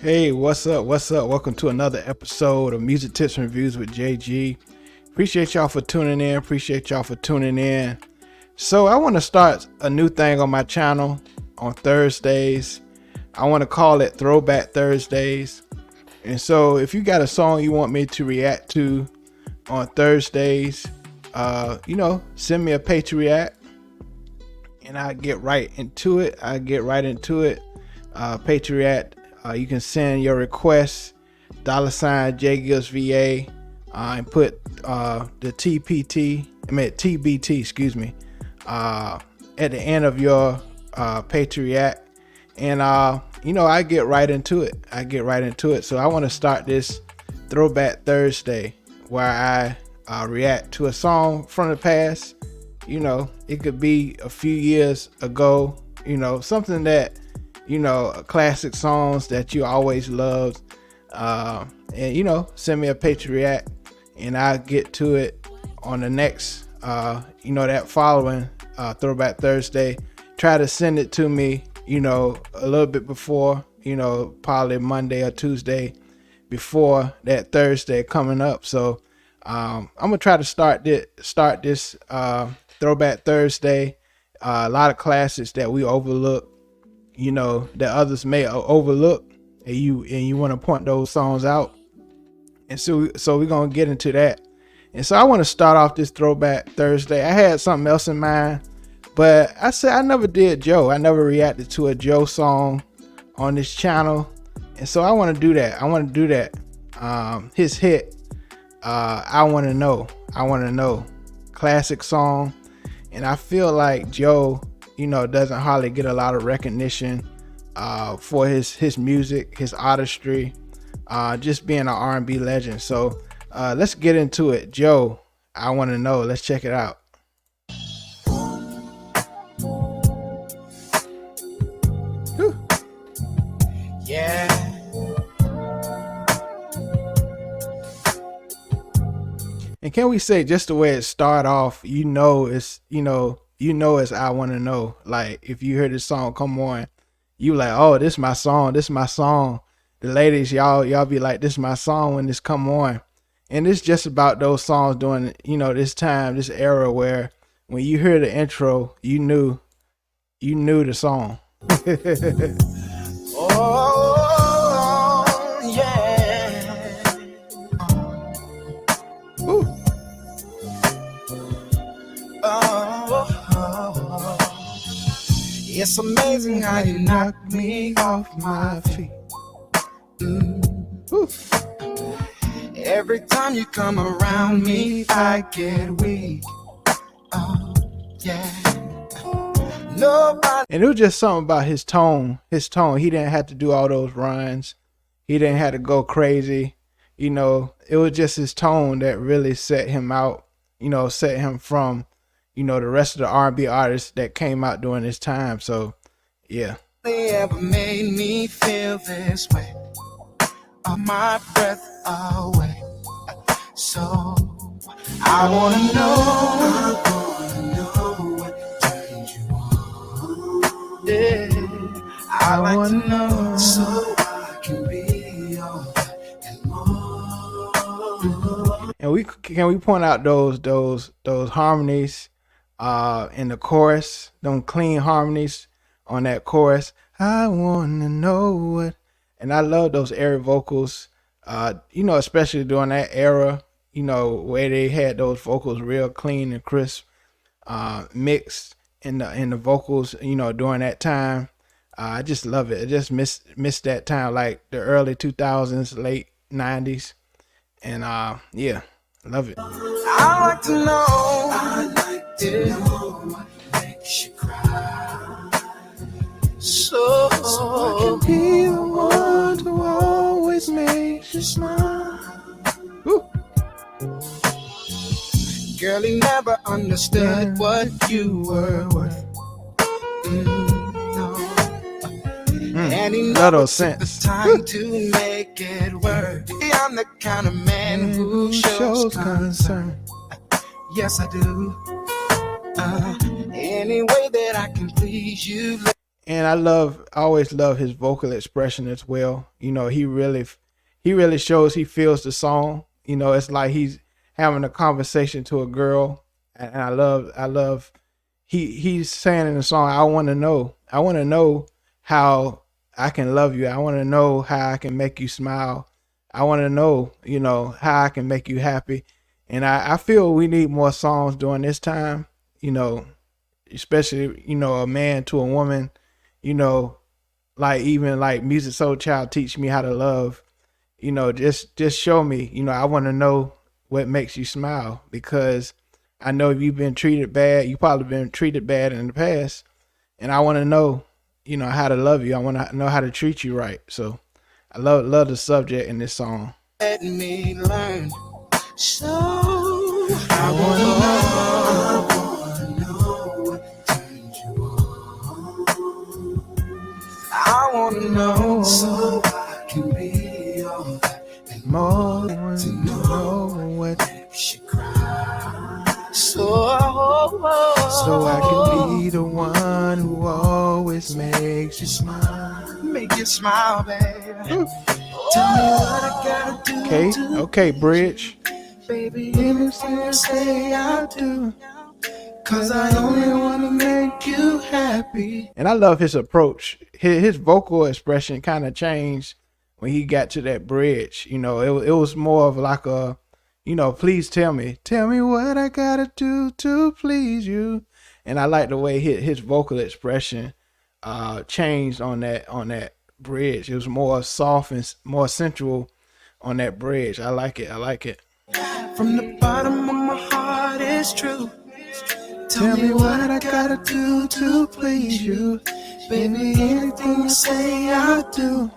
Hey, what's up? What's up? Welcome to another episode of Music Tips and Reviews with JG. Appreciate y'all for tuning in. So I want to start a new thing on my channel on Thursdays. I want to call it Throwback Thursdays. And so if you got a song you want me to react to on Thursdays, send me a pay to react and I get right into it. Pay to react. You can send your requests, $jgilzva, and put the TBT, at the end of your pay to react. And I get right into it. So I want to start this Throwback Thursday where I react to a song from the past. It could be a few years ago, something that classic songs that you always loved, and send me a pay to react and I'll get to it on the next that following Throwback Thursday. Try to send it to me a little bit before, probably Monday or Tuesday before that Thursday coming up. So I'm gonna try to start this Throwback Thursday. A lot of classics that we overlook, that others may overlook, and you want to point those songs out. And so we're gonna get into that. And so I want to start off this Throwback Thursday. I had something else in mind, but I said I never did Joe. I never reacted to a Joe song on this channel, and so I want to do that. His hit, I want to know, classic song. And I feel like Joe, doesn't hardly get a lot of recognition for his music, his artistry, just being an R&B legend. So let's get into it. Joe, I want to know. Let's check it out. Whew. Yeah. And can we say just the way it start off, it's I want to know. Like if you hear this song come on, you like, oh, this my song. The ladies, y'all be like, this is my song when this come on. And it's just about those songs during, this time, this era where when you hear the intro, you knew the song. Oh, yeah. Ooh. Oh, it's amazing how you knock me off my feet. Ooh. Every time you come around me, I get weak. Oh, yeah. Nobody. And it was just something about his tone. He didn't have to do all those runs. He didn't have to go crazy. It was just his tone that really set him out, set him from, the rest of the R&B artists that came out during this time. So, yeah. They ever made me feel this way. My breath away. So I wanna know what turns you on. Yeah, I like to know so I can be all that and more. And can we point out those harmonies in the chorus, them clean harmonies on that chorus. I wanna know what. And I love those air vocals, especially during that era, where they had those vocals real clean and crisp, mixed in the vocals, during that time. I just love it. I just miss that time, like the early 2000s, late 90s. And yeah, love it. I like to know what makes you cry. So I can be the one who always makes you smile. Woo. Girl, he never understood what you were worth. No. And he Love never those took the scents. time to make it work. I'm the kind of man who shows concern. Yes, I do. Any way that I can please you. And I always love his vocal expression as well. You know, he really shows he feels the song. You know, it's like he's having a conversation to a girl, and I love he's saying in the song, I want to know how I can love you. I want to know how I can make you smile. I want to know, you know, how I can make you happy. And I feel we need more songs during this time, you know, especially, you know, a man to a woman, you know, like even like Music Soul Child Teach Me How to Love, you know, just show me, you know, I want to know what makes you smile, because I know if you've been treated bad, you probably been treated bad in the past, and I want to know, you know, how to love you. I want to know how to treat you right. So I love the subject in this song. Let me learn. So I wanna know what turns you on. I wanna know so I can be all that and more to know what makes you cry. So I can be the one who always makes you smile. Make you smile, baby. Tell me what I gotta do. Okay, bridge. Baby, anything you say I do, 'cause I only wanna make you happy. And I love his approach. His vocal expression kind of changed when he got to that bridge. You know, it was more of like a, you know, please tell me what I gotta do to please you. And I like the way his vocal expression changed on that bridge. It was more soft and more sensual on that bridge. I like it. From the bottom of my heart, it's true. Tell me what I gotta do to please you. Baby, anything you say I do,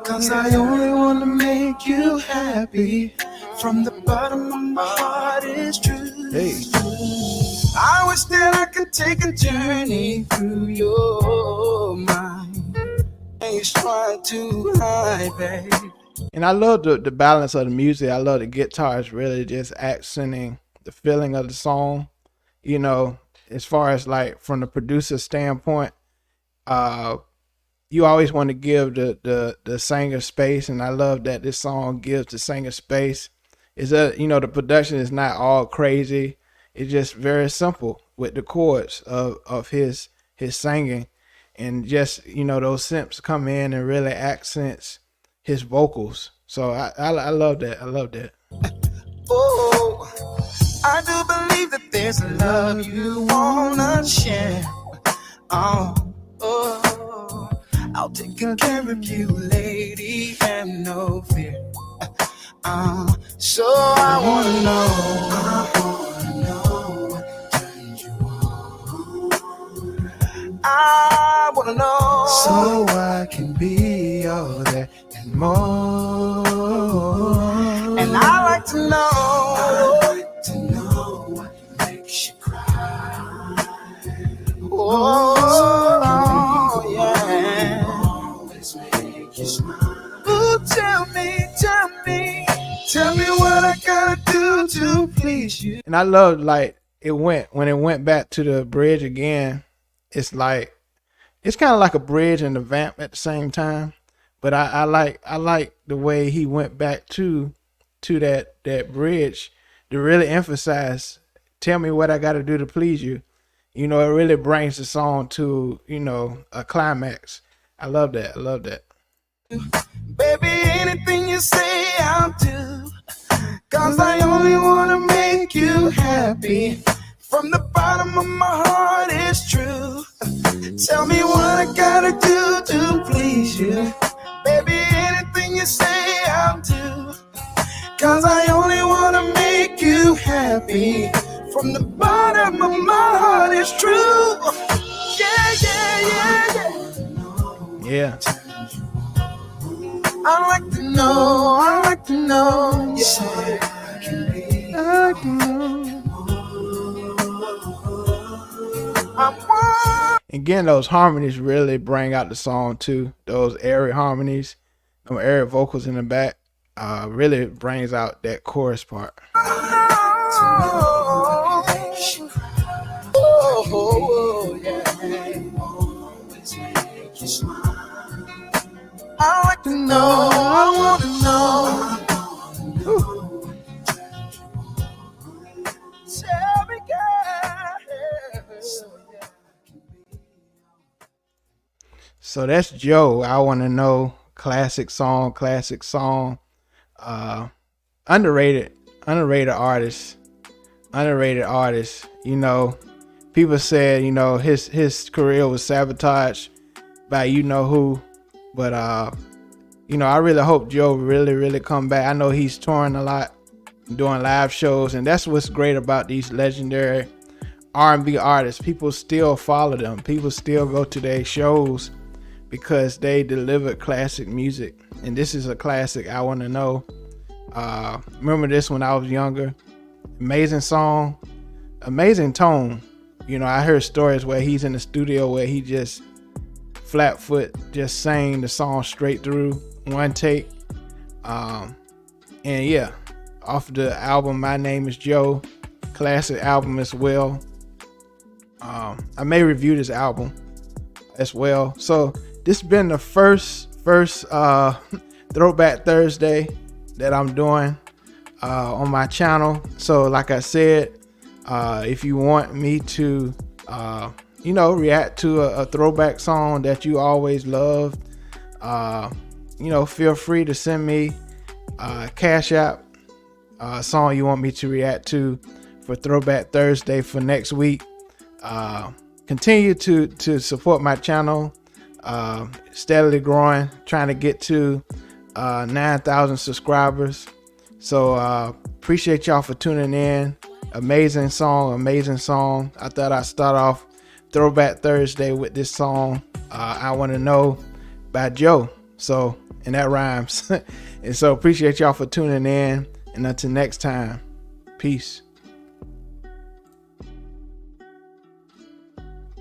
'cause I only wanna make you happy. From the bottom of my heart, it's true. Hey. I wish that I could take a journey through your mind. And it's trying to hide, babe. And I love the balance of the music. I love the guitars really just accenting the feeling of the song. You know, as far as like from the producer standpoint, you always want to give the singer space, and I love that this song gives the singer space. Is that, you know, the production is not all crazy. It's just very simple with the chords of his singing, and just, you know, those synths come in and really accents his vocals. So I love that. I love that. Oh, I do believe that there's a love you wanna share. Oh, I'll take good care of you, lady, and no fear. So I wanna know what turns you on. I wanna know so I can be all that and more. And I like to know what makes you cry. Oh, yeah. Always make you smile. Ooh, tell me what I gotta do to please you. And I love like when it went back to the bridge again. It's like it's kind of like a bridge and a vamp at the same time. But I like the way he went back to that bridge to really emphasize, tell me what I got to do to please you. You know, it really brings the song to, you know, a climax. I love that. Baby, anything you say I'll do, 'cause I only wanna make you happy. From the bottom of my heart, it's true. Tell me what I gotta do to please you. Baby, anything you say I'll do, 'cause I only wanna make you happy. From the bottom of my heart, it's true. Yeah. I like to know. Yeah. I can know. Again, those harmonies really bring out the song too. Those airy harmonies, airy vocals in the back, really brings out that chorus part. I like to know, I want to know. Tell me, girl. So that's Joe. I want to know. Classic song. Underrated artist. You know, people said, you know, his career was sabotaged by you know who, but you know, I really hope Joe really come back. I know he's touring a lot, doing live shows, and that's what's great about these legendary R&B artists. People still follow them. People still go to their shows because they delivered classic music, and this is a classic. I want to know. Remember this when I was younger. Amazing song, amazing tone. You know, I heard stories where he's in the studio where he just flat foot just sang the song straight through one take. And yeah, off the album My Name Is Joe, classic album as well. I may review this album as well. So this has been the first Throwback Thursday that I'm doing on my channel. So like I said, if you want me to you know, react to a throwback song that you always loved, you know, feel free to send me Cash App song you want me to react to for Throwback Thursday for next week. Continue to support my channel, steadily growing, trying to get to 9,000 subscribers. So appreciate y'all for tuning in. Amazing song. I thought I'd start off Throwback Thursday with this song, I Want to Know by Joe. So, and that rhymes. And so appreciate y'all for tuning in, and until next time, peace.